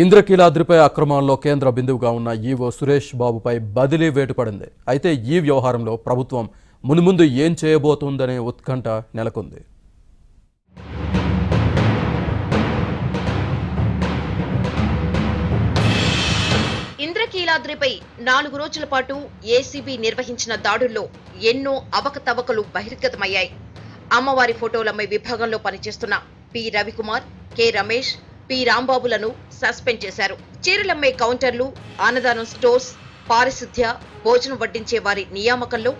ఇంద్రకీలాద్రిపై అక్రమాల్లో కేంద్ర బిందువుగా ఉన్న ఈవో సురేష్ బాబుపై బదిలీ వేటు పడింది. అయితే ఈ వ్యవహారంలో ప్రభుత్వం మున్ముందు ఏం చేయబోతుందనే ఉత్కంఠ నెలకొంది. ఇంద్రకీలాద్రిపై 4 రోజుల పాటు ఏసీబీ నిర్వహించిన దాడుల్లో ఎన్నో అవకతవకలు బహిర్గతమయ్యాయి. అమ్మవారి ఫోటోలమ్మే విభాగంలో పనిచేస్తున్న P Ravikumar, K Ramesh, P రాంబాబులను సస్పెండ్ చేశారు. చీరలమ్మే కౌంటర్లు, అన్నదానం స్టోర్స్, పారిశుద్ధ్య, భోజనం వడ్డించే వారి నియామకంలో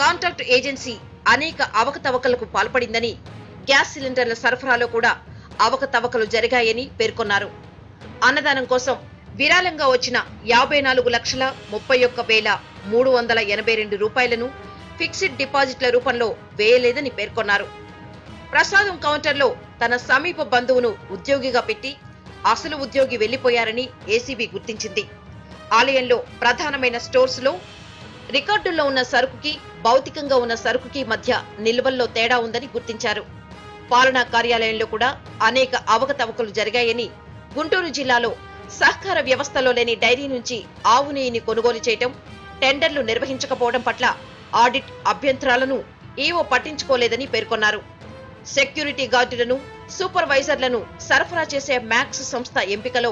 కాంట్రాక్ట్ ఏజెన్సీ అనేక అవకతవకలకు పాల్పడిందని, గ్యాస్ సిలిండర్ల సరఫరాలో కూడా అవకతవకలు జరిగాయని పేర్కొన్నారు. అన్నదానం కోసం విరాళంగా వచ్చిన 54,31,382 రూపాయలను ఫిక్స్డ్ డిపాజిట్ల రూపంలో వేయలేదని పేర్కొన్నారు. ప్రసాదం కౌంటర్లో తన సమీప బంధువును ఉద్యోగిగా పెట్టి అసలు ఉద్యోగి వెళ్లిపోయారని ఏసీబీ గుర్తించింది. ఆలయంలో ప్రధానమైన స్టోర్స్ లో రికార్డుల్లో ఉన్న సరుకుకి, భౌతికంగా ఉన్న సరుకుకి మధ్య నిల్వల్లో తేడా ఉందని గుర్తించారు. పాలనా కార్యాలయంలో కూడా అనేక అవకతవకలు జరిగాయని, గుంటూరు జిల్లాలో సహకార వ్యవస్థలో లేని డైరీ నుంచి ఆవు నెయ్యిని కొనుగోలు చేయటం, టెండర్లు నిర్వహించకపోవడం పట్ల ఆడిట్ అభ్యంతరాలను ఈవో పట్టించుకోలేదని పేర్కొన్నారు. సెక్యూరిటీ గార్డులను, సూపర్వైజర్లను సరఫరా చేసే మ్యాక్స్ సంస్థ ఎంపికలో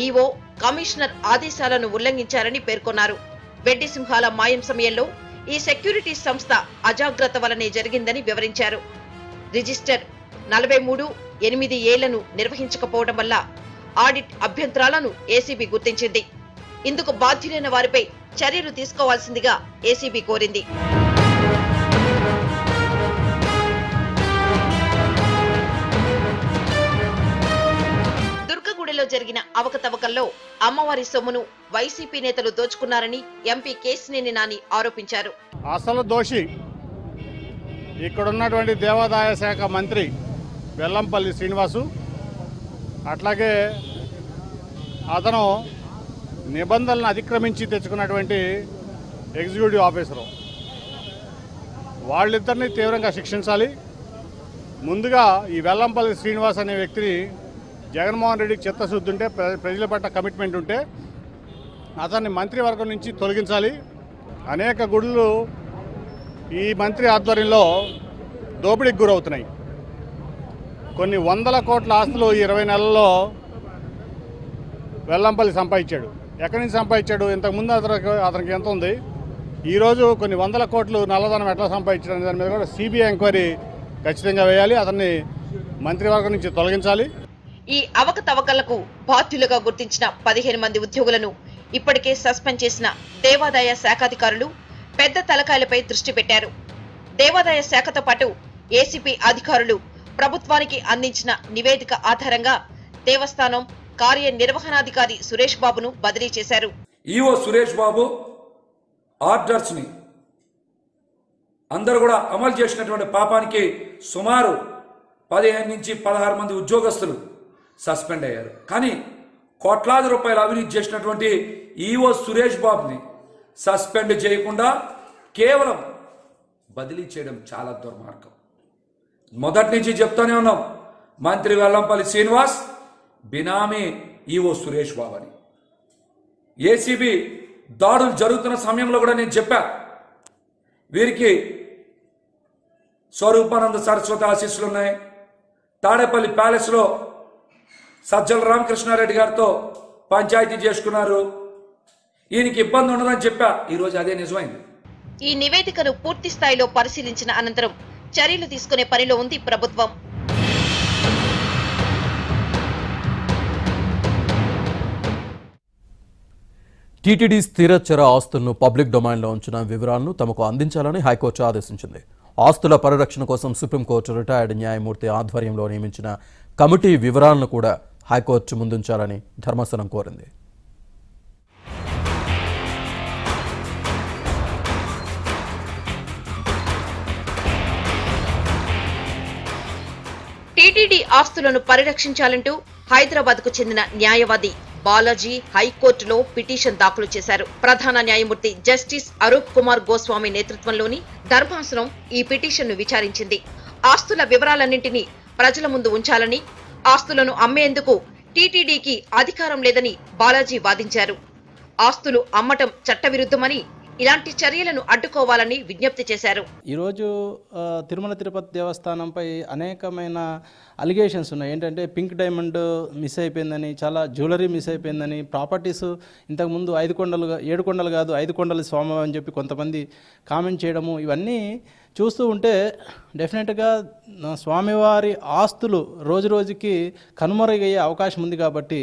ఈవో, కమిషనర్ ఆదేశాలను ఉల్లంఘించారని పేర్కొన్నారు. వెడ్డి సింహాల మాయం సమయంలో ఈ సెక్యూరిటీ సంస్థ అజాగ్రత్త వలనే జరిగిందని వివరించారు. రిజిస్టర్ 43/8 నిర్వహించకపోవడం వల్ల ఆడిట్ అభ్యంతరాలను ఏసీబీ గుర్తించింది. ఇందుకు బాధ్యులైన వారిపై చర్యలు తీసుకోవాల్సిందిగా ఏసీబీ కోరింది. దుర్గగూడలో జరిగిన అవకతవకల్లో అమ్మవారి సొమ్మును వైసీపీ నేతలు దోచుకున్నారని ఎంపీ కేశినేని నాని ఆరోపించారు. అసలు దోషి ఇక్కడున్నటువంటి దేవాదాయ శాఖ మంత్రి వెల్లంపల్లి శ్రీనివాసు, అట్లాగే అతను నిబంధనలను అతిక్రమించి తెచ్చుకున్నటువంటి ఎగ్జిక్యూటివ్ ఆఫీసరు, వాళ్ళిద్దరిని తీవ్రంగా శిక్షించాలి. ముందుగా ఈ వెల్లంపల్లి శ్రీనివాస్ అనే వ్యక్తిని జగన్మోహన్ రెడ్డికి చిత్తశుద్ధి ఉంటే, ప్రజల పట్ల కమిట్మెంట్ ఉంటే అతన్ని మంత్రివర్గం నుంచి తొలగించాలి. అనేక గుడులు ఈ మంత్రి ఆధ్వర్యంలో దోపిడీకి గురవుతున్నాయి. కొన్ని 100 కోట్ల ఆస్తులు 20 నెలల్లో వెల్లంపల్లి సంపాదించాడు. ఎక్కడి నుంచి సంపాదించాడు? ఇంతకుముందు అతనికి ఎంత ఉంది, ఈరోజు కొన్ని 100 కోట్లు నల్లధనం ఎట్లా సంపాదించాడు అనే దాని మీద కూడా సిబిఐ ఎంక్వైరీ ఖచ్చితంగా వేయాలి. అతన్ని మంత్రివర్గం నుంచి తొలగించాలి. ఈ అవకతవకలకు బాధ్యులుగా గుర్తించిన 15 మంది ఉద్యోగులను ఇప్పటికే సస్పెండ్ చేసిన దేవాదాయ శాఖాధికారులు పెద్ద తలకాయలపై దృష్టి పెట్టారు. దేవాదాయ శాఖతో పాటు ఏసీపీ అధికారులు ప్రభుత్వానికి అందించిన నివేదిక ఆధారంగా దేవస్థానం కార్యనిర్వహణాధికారి సురేష్ బాబును బదిలీ చేశారు. ఈవో సురేష్ బాబు ఆర్డర్స్ ని అందరూ కూడా అమలు చేసినటువంటి పాపానికి సుమారు 15 నుంచి 16 మంది ఉద్యోగస్తులు సస్పెండ్ అయ్యారు. కానీ కోట్లాది రూపాయలు అవినీతి చేసినటువంటి ఈవో సురేష్ బాబుని సస్పెండ్ చేయకుండా కేవలం బదిలీ చేయడం చాలా దుర్మార్గం. మొదటి నుంచి చెప్తూనే ఉన్నాం, మంత్రి వెల్లంపల్లి శ్రీనివాస్ బినామీ ఈవో సురేష్ బాబు అని. ఏసీబీ దాడులు జరుగుతున్న సమయంలో కూడా నేను చెప్పా, వీరికి స్వరూపానంద సరస్వతి ఆశీస్సులు ఉన్నాయి. తాడేపల్లి ప్యాలెస్లో సజ్జల రామకృష్ణారెడ్డి గారితో పంచాయతీ చేసుకున్నారు. ఈయనకి ఇబ్బంది ఉండదని చెప్పా, ఈరోజు అదే నిజమైంది. ఈ నివేదికను పూర్తి స్థాయిలో పరిశీలించిన అనంతరం చర్యలు తీసుకునే పనిలో ఉంది ప్రభుత్వం. టీటీడీ స్థిరచర ఆస్తులను పబ్లిక్ డొమైన్లో ఉంచిన వివరాలను తమకు అందించాలని హైకోర్టు ఆదేశించింది. ఆస్తుల పరిరక్షణ కోసం సుప్రీంకోర్టు రిటైర్డ్ న్యాయమూర్తి ఆధ్వర్యంలో నియమించిన కమిటీ వివరాలను కూడా హైకోర్టు ముందుంచాలని ధర్మాసనం కోరింది. టీటీడీ ఆస్తులను పరిరక్షించాలంటూ హైదరాబాద్ కు చెందిన న్యాయవాది బాలాజీ హైకోర్టులో పిటిషన్ దాఖలు చేశారు. ప్రధాన న్యాయమూర్తి జస్టిస్ అరూప్ కుమార్ గోస్వామి నేతృత్వంలోని ధర్మాసనం ఈ పిటిషన్ను విచారించింది. ఆస్తుల వివరాలన్నింటినీ ప్రజల ముందు ఉంచాలని, ఆస్తులను అమ్మేందుకు టీటీడీకి అధికారం లేదని బాలాజీ వాదించారు. ఆస్తులు అమ్మటం చట్టవిరుద్ధమని, ఇలాంటి చర్యలను అడ్డుకోవాలని విజ్ఞప్తి చేశారు. ఈరోజు తిరుమల తిరుపతి దేవస్థానంపై అనేకమైన అలిగేషన్స్ ఉన్నాయి. ఏంటంటే పింక్ డైమండ్ మిస్ అయిపోయిందని, చాలా జ్యువెలరీ మిస్ అయిపోయిందని, ప్రాపర్టీస్ ఇంతకుముందు 7 కొండలు కాదు 5 కొండల స్వామి అని చెప్పి కొంతమంది కామెంట్ చేయడము, ఇవన్నీ చూస్తూ ఉంటే డెఫినెట్గా స్వామివారి ఆస్తులు రోజు రోజుకి కనుమరుగయ్యే అవకాశం ఉంది. కాబట్టి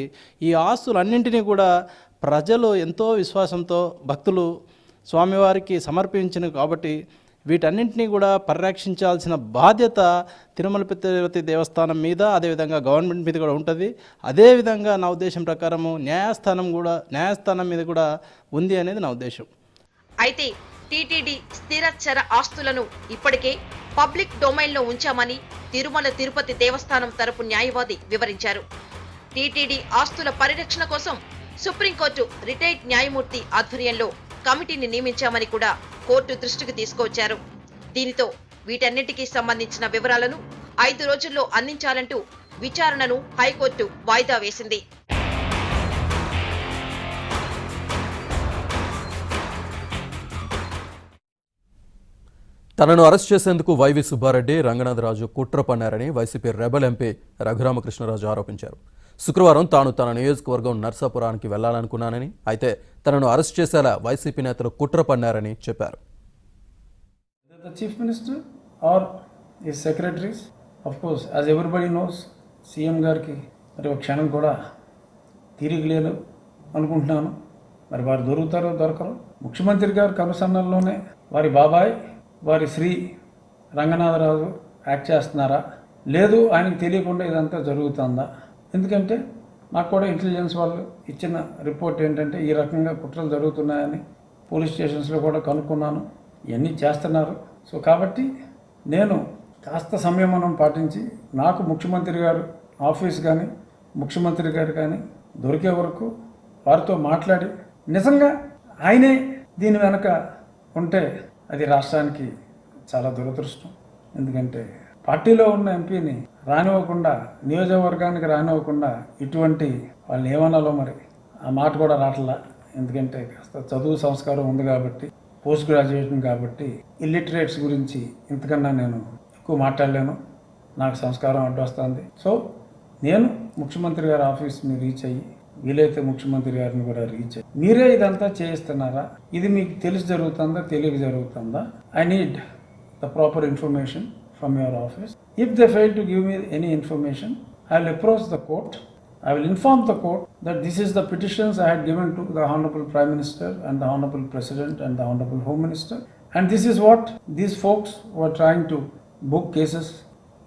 ఈ ఆస్తులన్నింటినీ కూడా ప్రజలు ఎంతో విశ్వాసంతో భక్తులు స్వామివారికి సమర్పించిన కాబట్టి వీటన్నింటినీ కూడా పరిరక్షించాల్సిన బాధ్యత తిరుమల తిరుపతి దేవస్థానం మీద, అదేవిధంగా గవర్నమెంట్ మీద కూడా ఉంటుంది. అదేవిధంగా నా ఉద్దేశం ప్రకారము న్యాయస్థానం మీద కూడా ఉంది అనేది నా ఉద్దేశం. అయితే టీటీడీ స్థిరచర ఆస్తులను ఇప్పటికే పబ్లిక్ డొమైన్లో ఉంచామని తిరుమల తిరుపతి దేవస్థానం తరపు న్యాయవాది వివరించారు. టీటీడీ ఆస్తుల పరిరక్షణ కోసం సుప్రీంకోర్టు రిటైర్డ్ న్యాయమూర్తి ఆధ్వర్యంలో కమిటీని నియమించామని కూడా కోర్టు దృష్టికి తీసుకువచ్చారు. దీనితో వీటన్నిటికీ సంబంధించిన వివరాలను 5 రోజుల్లో అందించాలంటూ విచారణను హైకోర్టు వాయిదా వేసింది. తనను అరెస్ట్ చేసేందుకు వైవి సుబ్బారెడ్డి, రంగనాథరాజు కుట్ర పన్నారని వైసీపీ రెబల్ ఎంపీ రఘురామకృష్ణరాజు ఆరోపించారు. శుక్రవారం తాను తన నియోజకవర్గం నర్సాపురానికి వెళ్లాలనుకున్నానని, అయితే తనను అరెస్ట్ చేసేలా వైసీపీ నేతలు కుట్ర పన్నారని చెప్పారు. The Chief Minister or his secretaries, of course, as everybody knows, CM గారికి మరి ఒక క్షణం కూడా తీరిగలేదు అనుకుంటున్నాను. మరి వారు దొరుకుతారో దొరకరు. ముఖ్యమంత్రి గారి కనుసన్నల్లోనే వారి బాబాయ్, వారి శ్రీ రంగనాథరాజు యాక్ట్ చేస్తున్నారా, లేదు ఆయనకు తెలియకుండా ఇదంతా జరుగుతుందా? ఎందుకంటే నాకు కూడా ఇంటెలిజెన్స్ వాళ్ళు ఇచ్చిన రిపోర్ట్ ఏంటంటే ఈ రకంగా కుట్రలు జరుగుతున్నాయని పోలీస్ స్టేషన్స్లో కూడా కనుక్కున్నాను. ఇవన్నీ చేస్తున్నారు. సో కాబట్టి నేను కాస్త సంయమనం పాటించి నాకు ముఖ్యమంత్రి గారు ఆఫీస్ కానీ ముఖ్యమంత్రి గారు కానీ దొరికే వరకు వారితో మాట్లాడి నిజంగా ఆయనే దీని వెనక ఉంటే అది రాష్ట్రానికి చాలా దురదృష్టం. ఎందుకంటే పార్టీలో ఉన్న ఎంపీని రానివ్వకుండా, నియోజకవర్గానికి రానివ్వకుండా ఇటువంటి వాళ్ళని ఏమనాలో మరి ఆ మాట కూడా రావట్లా. ఎందుకంటే కాస్త చదువు సంస్కారం ఉంది కాబట్టి, పోస్ట్ గ్రాడ్యుయేషన్ కాబట్టి ఇల్లిటరేట్స్ గురించి ఇంతకన్నా నేను ఎక్కువ మాట్లాడలేను. నాకు సంస్కారం అడ్డొస్తుంది. సో నేను ముఖ్యమంత్రి గారి ఆఫీస్ని రీచ్ అయ్యి, వీలైతే ముఖ్యమంత్రి గారిని కూడా రీచ్ అయ్యి, మీరే ఇదంతా చేయిస్తున్నారా, ఇది మీకు తెలిసి జరుగుతుందా తెలియక జరుగుతుందా, I need the proper information from your office. If they fail to give me any information, I will approach the court. I will inform the court that this is the petitions I had given to the Honorable Prime Minister and the Honorable President and the Honorable Home Minister, and this is what these folks were trying to book cases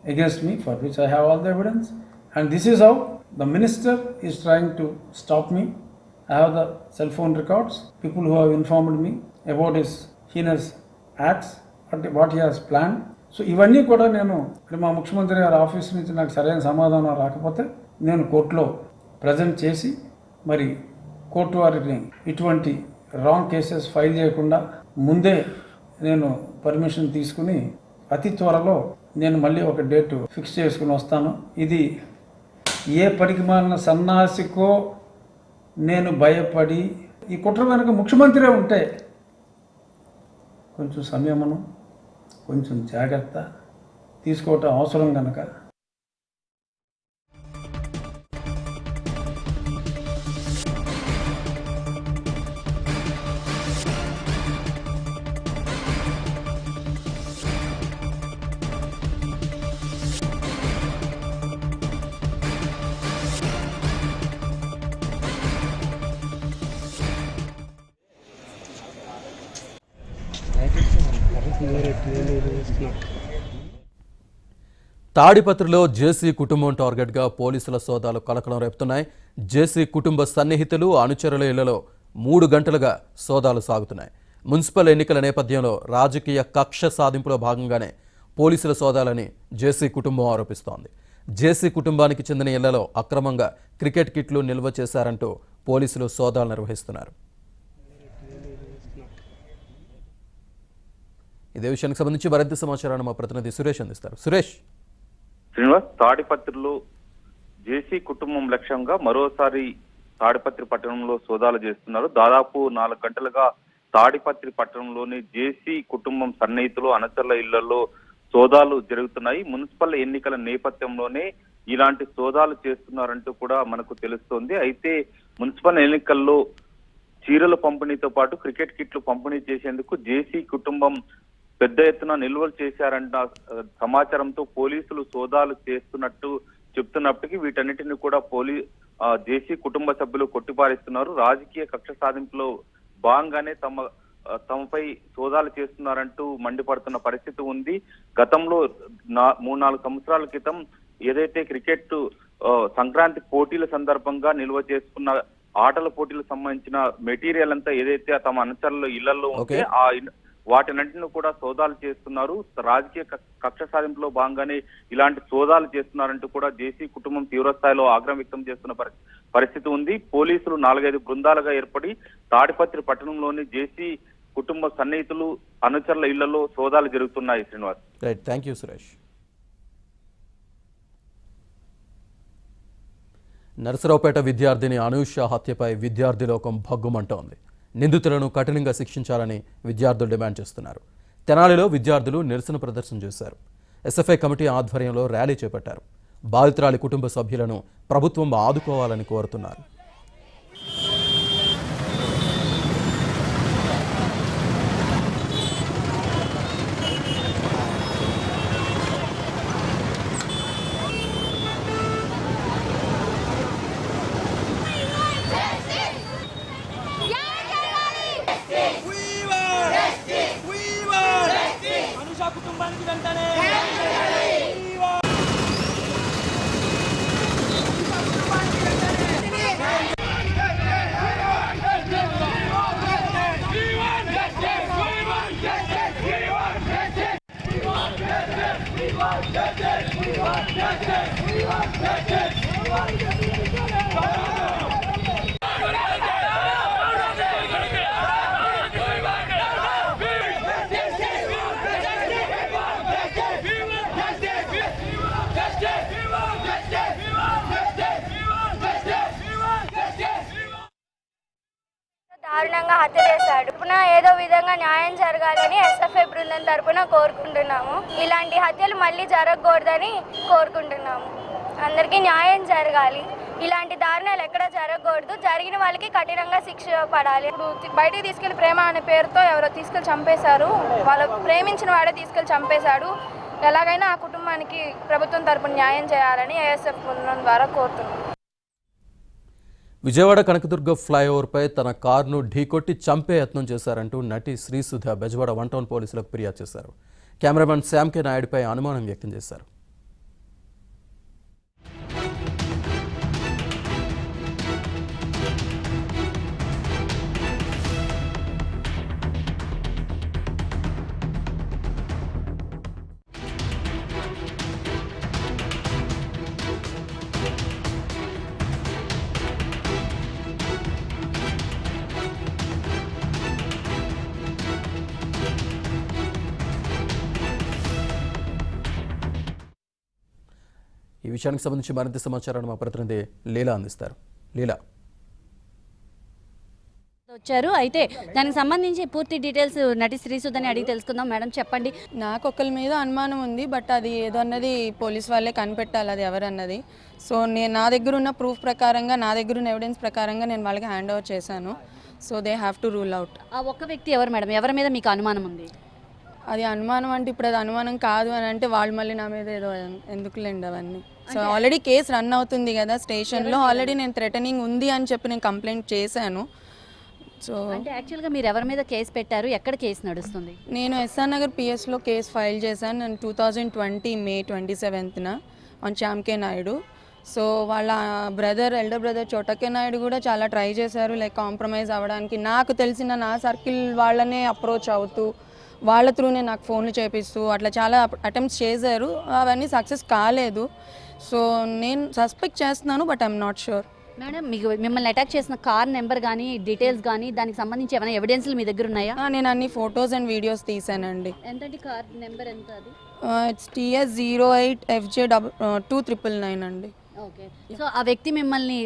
against me, for which I have all the evidence, and this is how the Minister is trying to stop me. I have the cell phone records, people who have informed me about his heinous acts, what he has planned. So ఇవన్నీ కూడా నేను మా ముఖ్యమంత్రి గారి office నుంచి నాకు సరైన సమాధానం రాకపోతే నేను కోర్టులో ప్రజెంట్ చేసి, మరి కోర్టు వారిని ఇటువంటి రాంగ్ కేసెస్ ఫైల్ చేయకుండా ముందే నేను పర్మిషన్ తీసుకుని అతి త్వరలో నేను మళ్ళీ ఒక డేట్ ఫిక్స్ చేసుకుని వస్తాను. ఇది ఏ పనికిమాలిన సన్నాసికో నేను భయపడి ఈ కుట్ర వెనుక ముఖ్యమంత్రి ఉంటే కొంచెం సంయమనం, కొంచెం జాగ్రత్త తీసుకోవటం అవసరం కనుక తాడిపత్రిలో జేసీ కుటుంబం టార్గెట్గా పోలీసుల సోదాలు కలకలం రేపుతున్నాయి. జేసీ కుటుంబ సన్నిహితులు, అనుచరుల ఇళ్లలో 3 గంటలుగా సోదాలు సాగుతున్నాయి. మున్సిపల్ ఎన్నికల నేపథ్యంలో రాజకీయ కక్ష సాధింపులో భాగంగానే పోలీసుల సోదాలని జేసీ కుటుంబం ఆరోపిస్తోంది. జేసీ కుటుంబానికి చెందిన ఇళ్లలో అక్రమంగా క్రికెట్ కిట్లు నిల్వ చేశారంటూ పోలీసులు సోదాలు నిర్వహిస్తున్నారు. ఇదే విషయానికి సంబంధించి మరింత సమాచారాన్ని మా ప్రతినిధి సురేష్ అందిస్తారు. సురేష్. శ్రీనివాస్, తాడిపత్రిలో జేసీ కుటుంబం లక్ష్యంగా మరోసారి తాడిపత్రి పట్టణంలో సోదాలు చేస్తున్నారు. దాదాపు 4 గంటలుగా తాడిపత్రి పట్టణంలోని జేసీ కుటుంబం సన్నిహితులు అనుచరుల ఇళ్లలో సోదాలు జరుగుతున్నాయి. మున్సిపల్ ఎన్నికల నేపథ్యంలోనే ఇలాంటి సోదాలు చేస్తున్నారంటూ కూడా మనకు తెలుస్తోంది. అయితే మున్సిపల్ ఎన్నికల్లో చీరల పంపిణీతో పాటు క్రికెట్ కిట్లు పంపిణీ చేసేందుకు జేసీ కుటుంబం పెద్ద ఎత్తున నిల్వలు చేశారంట సమాచారంతో పోలీసులు సోదాలు చేస్తున్నట్టు చెప్తున్నప్పటికీ వీటన్నిటిని కూడా జేసీ కుటుంబ సభ్యులు కొట్టిపారేస్తున్నారు. రాజకీయ కక్ష సాధింపులో భాగంగానే తమపై సోదాలు చేస్తున్నారంటూ మండిపడుతున్న పరిస్థితి ఉంది. గతంలో 3-4 సంవత్సరాల క్రితం ఏదైతే క్రికెట్ సంక్రాంతి పోటీల సందర్భంగా నిల్వ చేసుకున్న ఆటల పోటీలకు సంబంధించిన మెటీరియల్ అంతా ఏదైతే తమ అనుచరుల ఇళ్లలో ఉంటే వాటినంటిని కూడా సోదాలు చేస్తున్నారు. రాజకీయ కక్ష సాధింపులో భాగంగానే ఇలాంటి సోదాలు చేస్తున్నారంటూ కూడా జేసీ కుటుంబం తీవ్రస్థాయిలో ఆగ్రహం వ్యక్తం చేస్తున్న పరిస్థితి ఉంది. పోలీసులు 4-5 బృందాలుగా ఏర్పడి తాడిపత్రి పట్టణంలోని జేసీ కుటుంబ సన్నిహితులు అనుచరుల ఇళ్లలో సోదాలు జరుగుతున్నాయి. Srinivas. Right, thank you Suresh. Narasaraopet విద్యార్థిని అనూష హత్యపై విద్యార్థి లోకం భగ్గుమంటోంది. నిందితులను కఠినంగా శిక్షించాలని విద్యార్థులు డిమాండ్ చేస్తున్నారు. తెనాలిలో విద్యార్థులు నిరసన ప్రదర్శన చేశారు. ఎస్ఎఫ్ఐ కమిటీ ఆధ్వర్యంలో ర్యాలీ చేపట్టారు. బాధితురాలి కుటుంబ సభ్యులను ప్రభుత్వం ఆదుకోవాలని కోరుతున్నారు. దారుణంగా హత్య చేశాడు. ఏదో విధంగా న్యాయం జరగాలని ఎస్ఎఫ్ఐ బృందం తరపున కోరుకుంటున్నాము. ఇలాంటి హత్యలు మళ్ళీ జరగకూడదని కోరుకుంటున్నాము. అందరికీ న్యాయం జరగాలి. ఇలాంటి దారుణాలు ఎక్కడ జరగకూడదు. జరిగిన వాళ్ళకి కఠినంగా శిక్ష పడాలి. ఇప్పుడు బయటికి తీసుకెళ్లి ప్రేమ అనే పేరుతో ఎవరో తీసుకెళ్లి చంపేశారు. వాళ్ళు ప్రేమించిన వాడే తీసుకెళ్లి చంపేశాడు. ఎలాగైనా ఆ కుటుంబానికి ప్రభుత్వం తరపున న్యాయం చేయాలని ఏఎస్ఎఫ్ బృందం ద్వారా కోరుతున్నాం. విజయవాడ కనకదుర్గ ఫ్లైఓవర్పై తన కారును ఢీకొట్టి చంపే యత్నం చేశారంటూ నటి శ్రీసుధ బెజవాడ 1 టౌన్ పోలీసులకు ఫిర్యాదు చేశారు. కెమెరామెన్ శ్యామ్ కే నాయుడుపై అనుమానం వ్యక్తం చేశారు. ఈ విషయానికి సంబంధించి మరింత సమాచారాన్ని మా ప్రతినిధి లీలా అందిస్తారు. లీలా వచ్చారు. అయితే దానికి సంబంధించి పూర్తి డీటెయిల్స్ నటి శ్రీసుధని అడిగి తెలుసుకుందాం. మేడం చెప్పండి. నాకు ఒకరి మీద అనుమానం ఉంది, బట్ అది ఏదో అన్నది పోలీస్ వాళ్ళే కనిపెట్టాలి అది ఎవరన్నది. సో నా దగ్గర ఉన్న ప్రూఫ్ ప్రకారంగా, నా దగ్గర ఉన్న ఎవిడెన్స్ ప్రకారంగా నేను వాళ్ళకి హ్యాండ్ ఓవర్ చేశాను. So they have to rule out. ఆ ఒక్క వ్యక్తి ఎవరు మేడం? ఎవరి మీద మీకు అనుమానం ఉంది? అది అనుమానం అంటే ఇప్పుడు అది అనుమానం కాదు అని అంటే వాళ్ళు మళ్ళీ నా మీద ఏదో ఎందుకులేండి అవన్నీ. సో ఆల్రెడీ కేసు రన్ అవుతుంది కదా స్టేషన్లో. ఆల్రెడీ నేను థ్రెటనింగ్ ఉంది అని చెప్పి నేను కంప్లైంట్ చేశాను. సో అంటే యాక్చువల్గా మీరు ఎవరి మీద కేసు పెట్టారు? ఎక్కడ కేసు నడుస్తుంది? నేను ఎస్ఆర్ నగర్ పిఎస్లో కేసు ఫైల్ చేశాను. నేను 2020 May 27th on Shyam K Naidu. So వాళ్ళ ఎల్డర్ బ్రదర్ చోటకే నాయుడు కూడా చాలా ట్రై చేశారు లైక్ కాంప్రమైజ్ అవ్వడానికి. నాకు తెలిసిన నా సర్కిల్ వాళ్ళనే అప్రోచ్ అవుతూ వాళ్ళ త్రూనే నాకు ఫోన్లు చేపిస్తూ అట్లా చాలా అటెంప్ట్స్ చేశారు. అవన్నీ సక్సెస్ కాలేదు. సో నేను సస్పెక్ట్ చేస్తున్నాను, but I'm not sure. Madam, మీకు మిమ్మల్ని అటాక్ చేసిన కార్ నెంబర్ కానీ డీటెయిల్స్ కానీ దానికి సంబంధించి ఏమైనా ఎవిడెన్స్లు మీ దగ్గర ఉన్నాయా? నేను అన్ని ఫొటోస్ అండ్ వీడియోస్ తీసానండి. ఎంతండి కార్ నెంబర్ ఎంత? అది ఇట్స్ TS 08 FJ 2999 అండి. ఓకే. సో ఆ వ్యక్తి మిమ్మల్ని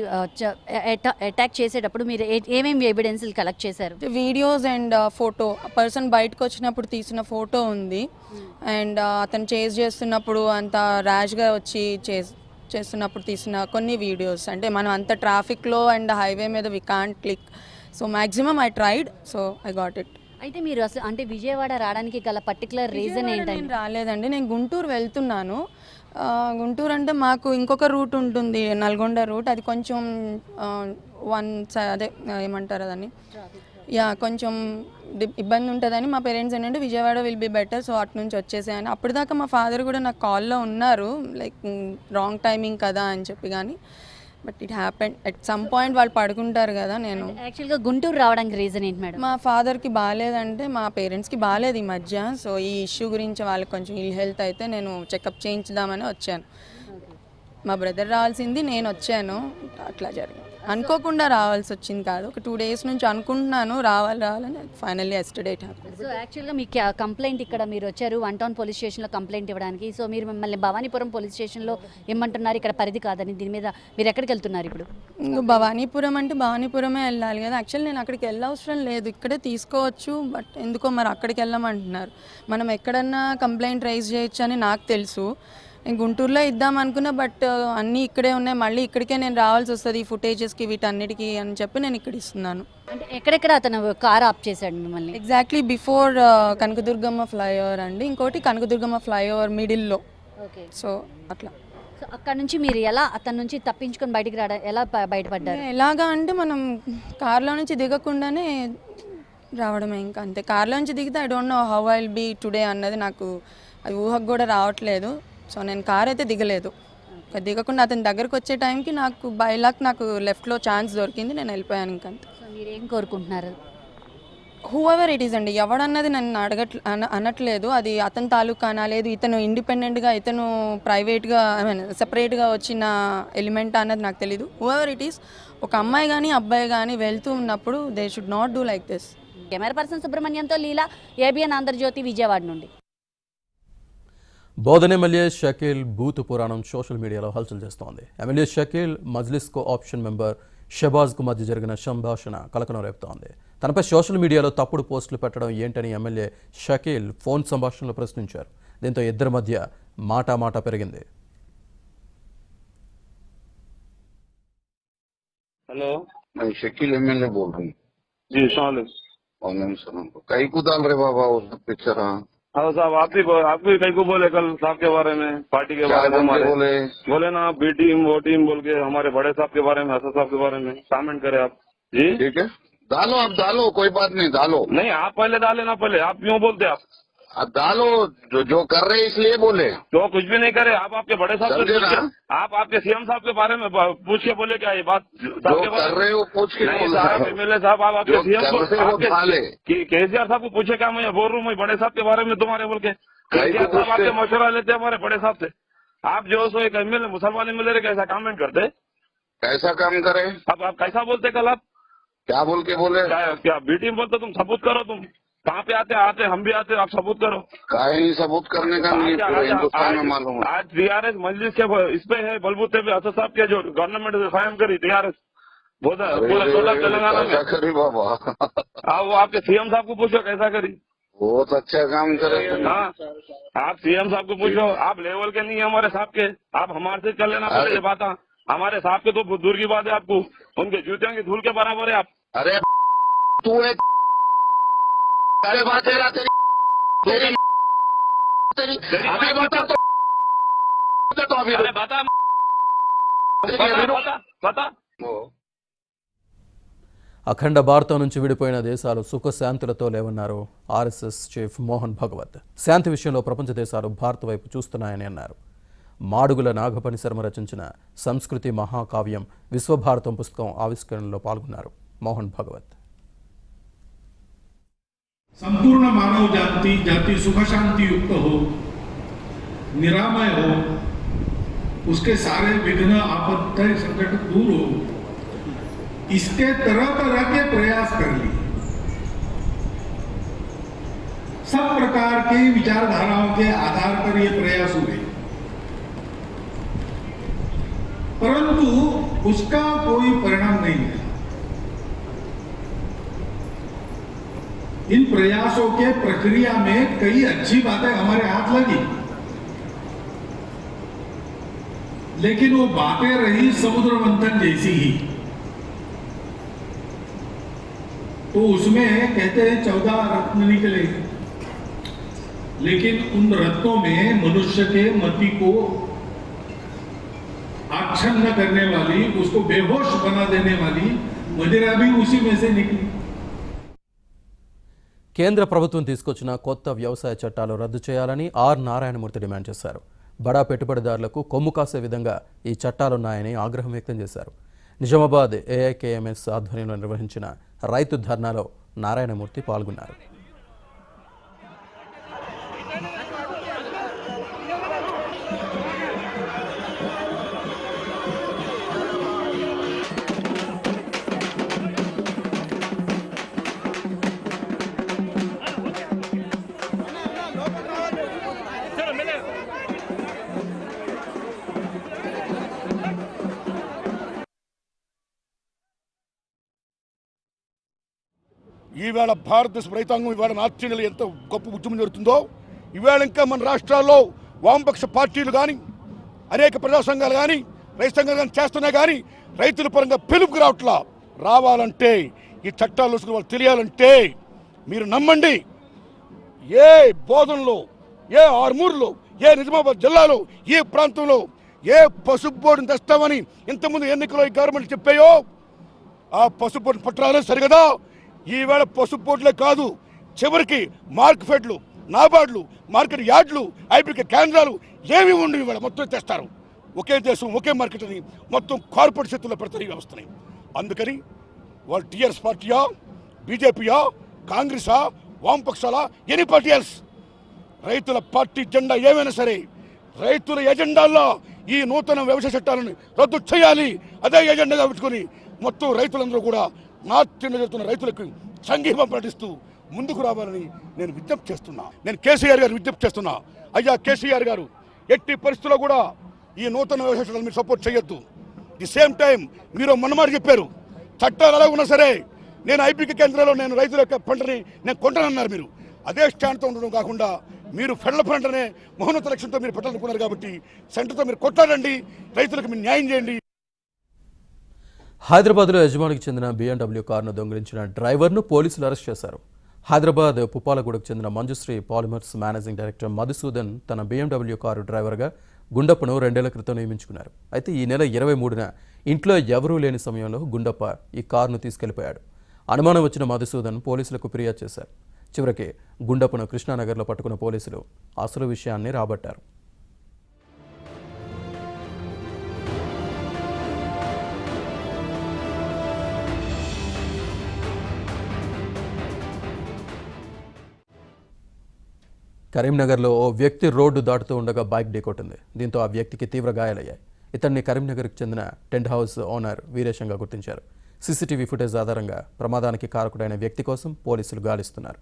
అటాక్ చేసేటప్పుడు మీరు ఏమేమి ఎవిడెన్స్లు కలెక్ట్ చేశారు? వీడియోస్ అండ్ ఫోటో, పర్సన్ బయటకు వచ్చినప్పుడు తీసిన ఫోటో ఉంది. అండ్ అతను చేజ్ చేస్తున్నప్పుడు అంత ర్యాష్గా వచ్చి చేస్తున్నప్పుడు తీసిన కొన్ని వీడియోస్. అంటే మనం అంత ట్రాఫిక్లో అండ్ హైవే మీద we can't click. So maximum I tried, so I got it. అయితే మీరు అసలు అంటే విజయవాడ రావడానికి గల పర్టికులర్ రీజన్ ఏంటంటే? నేను రాలేదండి, నేను గుంటూరు వెళ్తున్నాను. గుంటూరు అంటే మాకు ఇంకొక రూట్ ఉంటుంది, నల్గొండ రూట్. అది కొంచెం అదే ఏమంటారు దాన్ని, కొంచెం ఇబ్బంది ఉంటుందని మా పేరెంట్స్ ఏంటంటే Vijayawada will be better, so అటు నుంచి వచ్చేసాయని. అప్పటిదాకా మా ఫాదర్ కూడా నాకు కాల్లో ఉన్నారు, లైక్ రాంగ్ టైమింగ్ కదా అని చెప్పి. కానీ but it happened at some point, వాళ్ళు పడుకుంటారు కదా. నేను యాక్చువల్గా గుంటూరు రావడానికి రీజన్ ఏంటి మేడం? మా ఫాదర్కి బాగాలేదంటే, మా పేరెంట్స్కి బాగాలేదు ఈ మధ్య. సో ఈ ఇష్యూ గురించి వాళ్ళకి కొంచెం ఇల్ హెల్త్ అయితే నేను చెకప్ చేయించుదామని వచ్చాను. మా బ్రదర్ రావాల్సింది, నేను వచ్చాను. అట్లా జరిగింది, అనుకోకుండా రావాల్సి వచ్చింది కాదు. ఒక 2 days నుంచి అనుకుంటున్నాను రావాలని. Finally yesterday it happened. So యాక్చువల్గా మీ కంప్లైంట్ ఇక్కడ మీరు వచ్చారు 1 Town పోలీస్ స్టేషన్లో కంప్లైంట్ ఇవ్వడానికి. సో మీరు మిమ్మల్ని భవానీపురం పోలీస్ స్టేషన్లో ఏమంటున్నారు, ఇక్కడ పరిధి కాదని. దీని మీద మీరు ఎక్కడికి వెళ్తున్నారు ఇప్పుడు? భవానీపురం అంటే భవానీపురమే వెళ్ళాలి కదా. యాక్చువల్లీ నేను అక్కడికి వెళ్ళవసరం లేదు, ఇక్కడే తీసుకోవచ్చు. బట్ ఎందుకో మరి అక్కడికి వెళ్ళమంటున్నారు. మనం ఎక్కడన్నా కంప్లైంట్ రైజ్ చేయొచ్చు అని నాకు తెలుసు. నేను గుంటూరులో ఇద్దాం అనుకున్నా, బట్ అన్నీ ఇక్కడే ఉన్నాయి. మళ్ళీ ఇక్కడికే నేను రావాల్సి వస్తుంది ఈ ఫుటేజెస్కి వీటన్నిటికీ అని చెప్పి నేను ఇక్కడ ఇస్తున్నాను. అంటే ఎక్కడెక్కడ అతను కార్ ఆప్ చేశాడు మిమ్మల్ని? ఎగ్జాక్ట్లీ బిఫోర్ కనకదుర్గమ్మ ఫ్లైఓవర్ అండి, ఇంకోటి కనకదుర్గమ్మ ఫ్లైఓవర్ మిడిల్లో. ఓకే. సో అట్లా. సో అక్కడ నుంచి మీరు ఎలా అతని నుంచి తప్పించుకొని బయటికి ఎలా బయటపడ్డారు? ఎలాగా అంటే మనం కార్లో నుంచి దిగకుండానే రావడమే, ఇంకా అంతే. కార్లో నుంచి దిగితే I don't know how I will be today అన్నది నాకు అది ఊహకు కూడా రావట్లేదు. సో నేను కార్ అయితే దిగలేదు. దిగకుండా అతని దగ్గరకు వచ్చే టైంకి నాకు బై లక్ నాకు లెఫ్ట్లో ఛాన్స్ దొరికింది, నేను వెళ్ళిపోయాను. ఇంకంతే. సో మీరు ఏం కోరుకుంటున్నారు? హూఎవర్ ఇట్ ఈస్ అండి, ఎవడన్నది నన్ను అనట్లేదు. అది అతని తాలూకానా, లేదు ఇతను ఇండిపెండెంట్గా, ఇతను ప్రైవేట్గా, ఐ మీన్ సెపరేట్గా వచ్చిన ఎలిమెంట్ అన్నది నాకు తెలీదు. హూఎవర్ ఇట్ ఈస్, ఒక అమ్మాయి కానీ అబ్బాయి కానీ వెళ్తూ ఉన్నప్పుడు they should not do like this. Camera person సుబ్రహ్మణ్యంతో లీలా, ఏబిఎన్ ఆంధ్రజ్యోతి, విజయవాడ నుండి. బోధన్ ఎమ్మెల్యే షకీల్ బూత్ పురాణం సోషల్ మీడియాలో హల్చల్ చేస్తోంది. MLA Shakeel Majlis co option member షబాజ్కు మధ్య జరిగిన సంభాషణ కలకలం రేపుతోంది. తనపై సోషల్ మీడియాలో తప్పుడు పోస్టులు పెట్టడం ఏంటని ఎమ్మెల్యే షకీల్ ఫోన్ సంభాషణలో ప్రశ్నించారు. దీంతో ఇద్దరి మధ్య మాటామాట పెరిగింది. हेलो, मैं शकील एमएलए बोल रहा हूँ जी। सलाम। कई को डाल रहे बाबा उस पिक्चर? हाँ साहब, आप भी कई को बोले कल साहब के बारे में, पार्टी के बारे में हमारे बोले ना, बी टीम वो टीम बोल के हमारे बड़े साहब के बारे में, हसन साहब के बारे में कमेंट करे आप जी। ठीक है, डालो, आप डालो, कोई बात नहीं, डालो। नहीं, आप पहले डाले ना, पहले आप क्यों बोलते? आप डालो, जो कर रहे इसलिए बोले, तो कुछ भी नहीं करे। आप आपके बड़े साहब से, आप आपके सीएम साहब के बारे में पूछ के बोले क्या ये बात जो कर रहे हो? पूछ के नहीं साहब, एमएलए साहब, आप आपके सीएम को केसीआर साहब को पूछे क्या? मैं बोल रहा हूँ मैं बड़े साहब के बारे में तुम्हारे बोल के, केसीआर साहब आपसे मशवरा लेते हमारे बड़े साहब से। आप जो सो एक एमएलए मुसलमान एमएलए कैसा कमेंट करते, कैसा काम करे? अब आप कैसा बोलते? कल आप क्या बोल के बोले? क्या बी टीम बोलते? तुम सबूत करो, तुम कहाँ पे आते हम भी आते, आप सबूत करो। काहे सबूत करने का नहीं, पूरे हिंदुस्तान में मालूम है। आज टीआरएस मजलिस के इस पे है बलबूते पे, असद साहब के जो गवर्नमेंट कायम करी टीआरएस पूरा तेलंगाना में करी बाबा। वो आपके सीएम साहब को पूछो कैसा करी, बहुत अच्छा काम करे। हाँ, आप सीएम साहब को पूछो, आप लेवल के नहीं है हमारे साहब के, आप हमारे से कर लेना पहले ये बात। हमारे साहब के तो दूर की बात है, आपको उनके जूतियों की धूल के बराबर है आप। अरे तू एक अरे बात तेरी अभी बता तो अभी बता। అఖండ భారతం నుంచి విడిపోయిన దేశాలు సుఖశాంతులతో లేవన్నారు ఆర్ఎస్ఎస్ చీఫ్ మోహన్ భగవత్. శాంతి విషయంలో ప్రపంచ దేశాలు భారత్ వైపు చూస్తున్నాయని అన్నారు. మాడుగుల నాగపని శర్మ రచించిన సంస్కృతి మహాకావ్యం విశ్వభారతం పుస్తకం ఆవిష్కరణలో పాల్గొన్నారు మోహన్ భగవత్. संपूर्ण मानव जाति सुख शांति युक्त हो, निरामय हो, उसके सारे विघ्न आपत्ति संकट दूर हो, इसके तरह तरह के प्रयास कर लिए। सब प्रकार की विचारधाराओं के आधार पर ये प्रयास हुए। परंतु उसका कोई परिणाम नहीं मिला। इन प्रयासों के प्रक्रिया में कई अच्छी बातें हमारे हाथ लगी, लेकिन वो बातें रही समुद्र मंथन जैसी ही। तो उसमें कहते हैं 14 रत्न निकले, लेकिन उन रत्नों में मनुष्य के मति को आच्छन्न करने वाली, उसको बेहोश बना देने वाली मदिरा भी उसी में से निकली। కేంద్ర ప్రభుత్వం తీసుకొచ్చిన కొత్త వ్యవసాయ చట్టాలు రద్దు చేయాలని ఆర్ నారాయణమూర్తి డిమాండ్ చేశారు. బడా పెట్టుబడిదారులకు కొమ్ము కాసే విధంగా ఈ చట్టాలున్నాయని ఆగ్రహం వ్యక్తం చేశారు. నిజామాబాద్ ఏఐకేఎంఎస్ ఆధ్వర్యంలో నిర్వహించిన రైతు ధర్నాలో నారాయణమూర్తి పాల్గొన్నారు. ఈవేళ భారతదేశ రైతాంగం ఇవాళ నార్త్ ఇండియాలో ఎంత గొప్ప ఉద్యమం జరుగుతుందో, ఈవేళ ఇంకా మన రాష్ట్రాల్లో వామపక్ష పార్టీలు కానీ అనేక ప్రజా సంఘాలు కానీ రైతు సంఘాలు కానీ చేస్తున్నాయి, కానీ రైతుల పరంగా పిలుపుకు రావట్లా. రావాలంటే ఈ చట్టాలు వాళ్ళు తెలియాలంటే మీరు నమ్మండి, ఏ బోధనలో, ఏ ఆర్మూర్లో, ఏ నిజామాబాద్ జిల్లాలో, ఏ ప్రాంతంలో ఏ పసుపు బోర్డుని తెస్తామని ఇంతకుముందు ఎన్నికల్లో ఈ గవర్నమెంట్ చెప్పాయో ఆ పసుపు బోర్డు పట్టాలే సరిగదా. ఈవేళ పసుపు బోర్డులే కాదు, చివరికి మార్కెట్లు, నాబార్డులు, మార్కెట్ యార్డులు, ఐపీకే కేంద్రాలు ఏమి ఉండి ఇవాళ మొత్తం తెస్తారు. ఒకే దేశం ఒకే మార్కెట్ అని మొత్తం కార్పొరేట్ చేతుల్లో పెడతారు ఈ వ్యవస్థని. అందుకని వాళ్ళు టీఆర్ఎస్ పార్టీయా, బీజేపీయా, కాంగ్రెసా, వామపక్షాలా, ఎనీ పార్టీ ఎల్స్, రైతుల పార్టీ జెండా ఏమైనా సరే రైతుల ఎజెండాల్లో ఈ నూతన వ్యవసాయ చట్టాలను రద్దు చేయాలి. అదే ఎజెండాగా పెట్టుకొని మొత్తం రైతులందరూ కూడా నార్త్ ఇండియా జరుగుతున్న రైతులకు సంఘీభావం ప్రకటిస్తూ ముందుకు రావాలని నేను విజ్ఞప్తి చేస్తున్నా. నేను కేసీఆర్ గారు విజ్ఞప్తి చేస్తున్నా. అయ్యా కేసీఆర్ గారు, ఎట్టి పరిస్థితుల్లో కూడా ఈ నూతన వ్యవసాయ చట్టాలను మీరు సపోర్ట్ చేయొద్దు. ది సేమ్ టైం మీరు మొన్నమాట చెప్పారు, చట్టాలు ఎలా ఉన్నా సరే నేను ఐపీకే కేంద్రంలో నేను రైతుల యొక్క పంటని నేను కొంటానన్నారు. మీరు అదే స్టాండ్తో ఉండడం కాకుండా మీరు ఫెడరల్ పంటనే మహోన్నత లక్ష్యంతో మీరు పెట్టాలనుకున్నారు. కాబట్టి సెంటర్తో మీరు కొట్లాడండి, రైతులకు మీరు న్యాయం చేయండి. హైదరాబాద్లో యజమానికి చెందిన BMW కారును దొంగిలించిన డ్రైవర్ను పోలీసులు అరెస్ట్ చేశారు. హైదరాబాద్ పుప్పాలగూడకు చెందిన Manjushree polymers managing director Madhusudan తన BMW కారు డ్రైవర్గా గుండప్పను 2 ఏళ్ల క్రితం నియమించుకున్నారు. అయితే ఈ నెల 23న ఇంట్లో ఎవరూ లేని సమయంలో గుండప్ప ఈ కారును తీసుకెళ్లిపోయాడు. అనుమానం వచ్చిన మధుసూదన్ పోలీసులకు ఫిర్యాదు చేశారు. చివరికి గుండప్పను కృష్ణానగర్లో పట్టుకున్న పోలీసులు అసలు విషయాన్ని రాబట్టారు. కరీంనగర్లో ఓ వ్యక్తి రోడ్డు దాటుతూ ఉండగా బైక్ ఢీకొట్టింది. దీంతో ఆ వ్యక్తికి తీవ్ర గాయాలయ్యాయి. ఇతన్ని కరీంనగర్కు చెందిన టెంట్ హౌస్ ఓనర్ వీరేశంగా గుర్తించారు. సీసీటీవీ ఫుటేజ్ ఆధారంగా ప్రమాదానికి కారకుడైన వ్యక్తి కోసం పోలీసులు గాలిస్తున్నారు.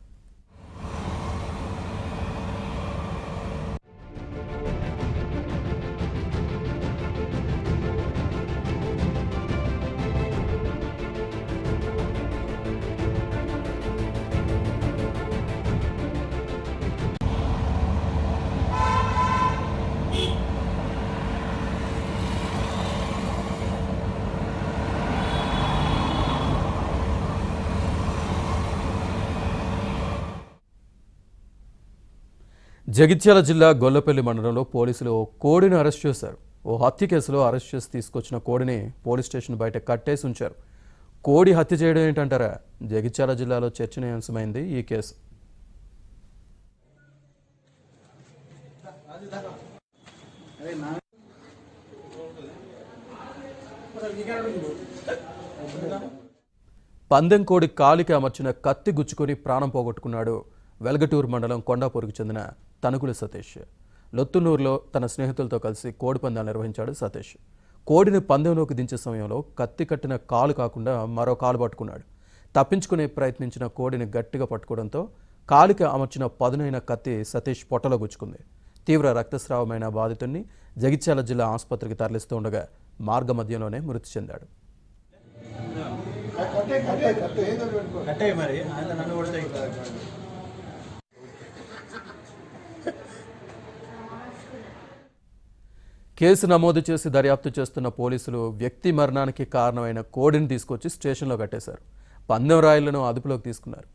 జగిత్యాల జిల్లా గొల్లపల్లి మండలంలో పోలీసులు ఓ కోడిని అరెస్ట్ చేశారు. ఓ హత్య కేసులో అరెస్ట్ చేసి తీసుకొచ్చిన కోడిని పోలీస్ స్టేషన్ బయట కట్టేసి ఉంచారు. కోడి హత్య చేయడం ఏంటంటారా? జగిత్యాల జిల్లాలో చర్చనీయాంశమైంది ఈ కేసు. పందెం కోడి కాలికి అమర్చిన కత్తి గుచ్చుకొని ప్రాణం పోగొట్టుకున్నాడు వెల్గటూరు మండలం కొండాపూర్కు చెందిన తనుకుల సతీష్. లొత్తునూరులో తన స్నేహితులతో కలిసి కోడి పందాలు నిర్వహించాడు సతీష్. కోడిని పందెంలోకి దించే సమయంలో కత్తి కట్టిన కాలు కాకుండా మరో కాలు పట్టుకున్నాడు. తప్పించుకునే ప్రయత్నించిన కోడిని గట్టిగా పట్టుకోవడంతో కాలికి అమర్చిన పదునైన కత్తి సతీష్ పొట్టలో గుచ్చుకుంది. తీవ్ర రక్తస్రావమైన బాధితుడిని జగిత్యాల జిల్లా ఆసుపత్రికి తరలిస్తూ ఉండగా మార్గమధ్యంలోనే మృతి చెందాడు. కేసు నమోదు చేసి దర్యాప్తు చేస్తున్న పోలీసులు వ్యక్తి మరణానికి కారణమైన కోడిని తీసుకొచ్చి స్టేషన్లో కట్టేశారు. పందెం రాయిలను అదుపులోకి తీసుకున్నారు.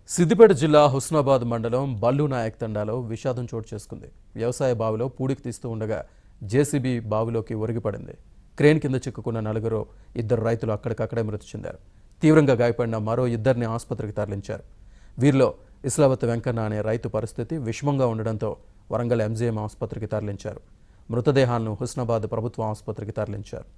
సిద్దిపేట జిల్లా హుస్నాబాద్ మండలం బల్లు నాయక్ తండాలో విషాదం చోటు చేసుకుంది. వ్యవసాయ బావిలో పూడికి తీస్తూ ఉండగా జేసీబీ బావిలోకి ఒరిగిపడింది. క్రేన్ కింద చిక్కుకున్న నలుగురు, 2 రైతులు అక్కడికక్కడే మృతి చెందారు. తీవ్రంగా గాయపడిన మరో 2ని ఆసుపత్రికి తరలించారు. వీరిలో ఇస్లావత్ వెంకన్న అనే రైతు పరిస్థితి విషమంగా ఉండడంతో వరంగల్ ఎంజీఎం ఆసుపత్రికి తరలించారు. మృతదేహాలను హుస్నాబాద్ ప్రభుత్వ ఆసుపత్రికి తరలించారు.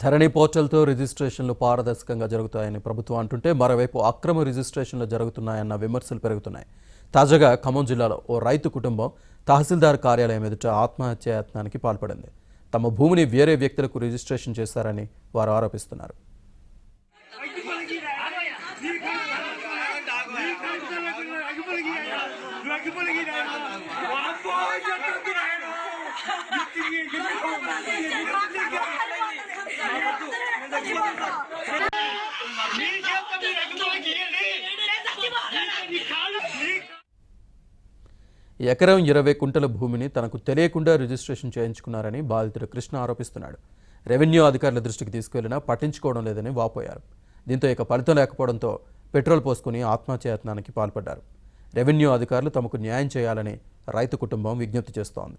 ధరణి పోర్టల్తో రిజిస్ట్రేషన్లు పారదర్శకంగా జరుగుతాయని ప్రభుత్వం అంటుంటే మరోవైపు అక్రమ రిజిస్ట్రేషన్లు జరుగుతున్నాయన్న విమర్శలు పెరుగుతున్నాయి. తాజాగా ఖమ్మం జిల్లాలో ఓ రైతు కుటుంబం తహసీల్దార్ కార్యాలయం ఎదుట ఆత్మహత్యాయత్నానికి పాల్పడింది. తమ భూమిని వేరే వ్యక్తులకు రిజిస్ట్రేషన్ చేశారని వారు ఆరోపిస్తున్నారు. ఎకరం 20 కుంటల భూమిని తనకు తెలియకుండా రిజిస్ట్రేషన్ చేయించుకున్నారని బాధితుడు కృష్ణ ఆరోపిస్తున్నాడు. రెవెన్యూ అధికారుల దృష్టికి తీసుకెళ్లినా పట్టించుకోవడం లేదని వాపోయారు. దీంతో ఇక ఫలితం లేకపోవడంతో పెట్రోల్ పోసుకుని ఆత్మహత్యాయత్నానికి పాల్పడ్డారు. రెవెన్యూ అధికారులు తమకు న్యాయం చేయాలని రైతు కుటుంబం విజ్ఞప్తి చేస్తోంది.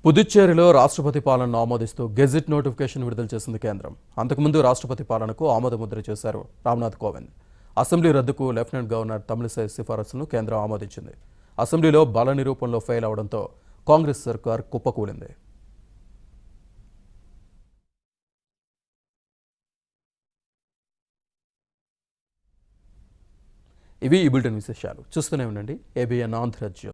పుదుచ్చేరిలో రాష్ట్రపతి పాలనను ఆమోదిస్తూ గెజిట్ నోటిఫికేషన్ విడుదల చేసింది కేంద్రం. అంతకుముందు రాష్ట్రపతి పాలనకు ఆమోదముద్ర చేశారు రామ్నాథ్ కోవింద్. అసెంబ్లీ రద్దుకు లెఫ్టినెంట్ గవర్నర్ తమిళిసై సిఫారసును కేంద్రం ఆమోదించింది. అసెంబ్లీలో బల నిరూపణలో ఫెయిల్ అవడంతో కాంగ్రెస్ సర్కార్ కుప్పకూలింది. ఇవి ఈ బులెటిన్ విశేషాలు. చూస్తూనే ఉండండి ABN ఆంధ్రజ్యోతి.